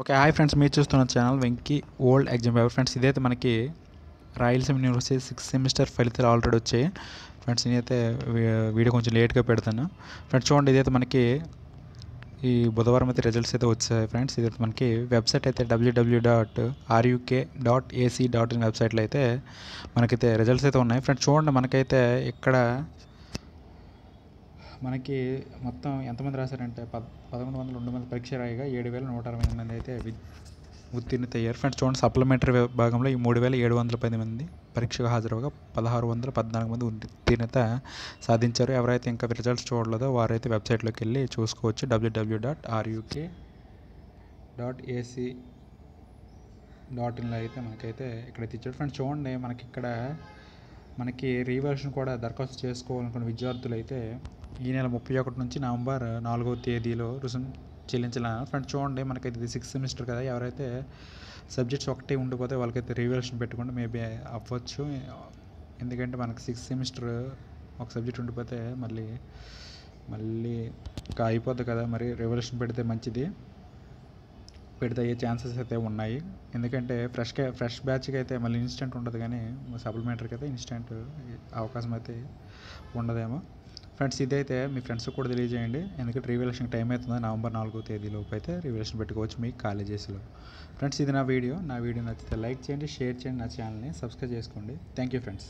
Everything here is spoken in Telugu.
ఓకే. హాయ్ ఫ్రెండ్స్, మీరు చూస్తున్న channel Venky old exam paper. Friends ఇదైతే మనకి రాయలసీమ యూనివర్సిటీ 6th సెమిస్టర్ ఫలితాలు ఆల్రెడీ వచ్చాయి ఫ్రెండ్స్. నేనైతే వీడియో కొంచెం లేట్గా పెడతాను ఫ్రెండ్స్. చూడండి, ఇదైతే మనకి ఈ బుధవారం అయితే రిజల్ట్స్ అయితే వచ్చాయి ఫ్రెండ్స్. ఇదైతే మనకి వెబ్సైట్ అయితే www.ruk.ac.in వెబ్సైట్లో అయితే మనకైతే రిజల్ట్స్ అయితే ఉన్నాయి ఫ్రెండ్స్. చూడండి, మనకైతే ఇక్కడ మనకి మొత్తం ఎంతమంది రాశారంటే 1102 మంది పరీక్ష రాయగా 7168 మంది అయితే ఉత్తీర్ణత అయ్యారు ఫ్రెండ్స్. చూడండి, సప్లిమెంటరీ విభాగంలో ఈ 3710 మంది పరీక్షకు హాజరవగా 1614 మంది ఉత్తీర్ణత సాధించారు. ఎవరైతే ఇంకా రిజల్ట్స్ చూడలేదో వారైతే వెబ్సైట్లోకి వెళ్ళి చూసుకోవచ్చు. www.ruk.ac.inలో అయితే మనకైతే ఇక్కడైతే ఇచ్చారు ఫ్రెండ్స్. చూడండి, మనకి రీవర్షన్ కూడా దరఖాస్తు చేసుకోవాలనుకున్న విద్యార్థులు అయితే ఈ నెల 31 నుంచి నవంబర్ 4వ తేదీలో రుసుం చెల్లించాలన్నారు ఫ్రెండ్స్. చూడండి, మనకైతే ఇది 6th సెమిస్టర్ కదా, ఎవరైతే సబ్జెక్ట్స్ ఒకటే ఉండిపోతే వాళ్ళకైతే రివిజన్ పెట్టుకుంటే మేబీ అవ్వచ్చు. ఎందుకంటే మనకి 6th సెమిస్టర్ ఒక సబ్జెక్ట్ ఉండిపోతే మళ్ళీ ఇంకా అయిపోద్ది కదా, మరి రివల్యూషన్ పెడితే మంచిది, పెడితే అయ్యే ఛాన్సెస్ అయితే ఉన్నాయి. ఎందుకంటే ఫ్రెష్ బ్యాచ్కి అయితే మళ్ళీ ఇన్స్టెంట్ ఉండదు, కానీ సప్లిమెంటరీకి అయితే ఇన్స్టెంట్ అవకాశం అయితే ఉండదేమో ఫ్రెండ్స్. ఇదైతే మీ ఫ్రెండ్స్కి కూడా తెలియజేయండి, ఎందుకంటే రివల్యూషన్ టైం అవుతుంది. నవంబర్ 4వ తేదీలోపు అయితే రివల్యూషన్ పెట్టుకోవచ్చు మీ కాలేజెస్లో ఫ్రెండ్స్. ఇది నా వీడియో నచ్చితే లైక్ చేయండి, షేర్ చేయండి, నా ఛానల్ని సబ్స్క్రైబ్ చేసుకోండి. Thank you friends.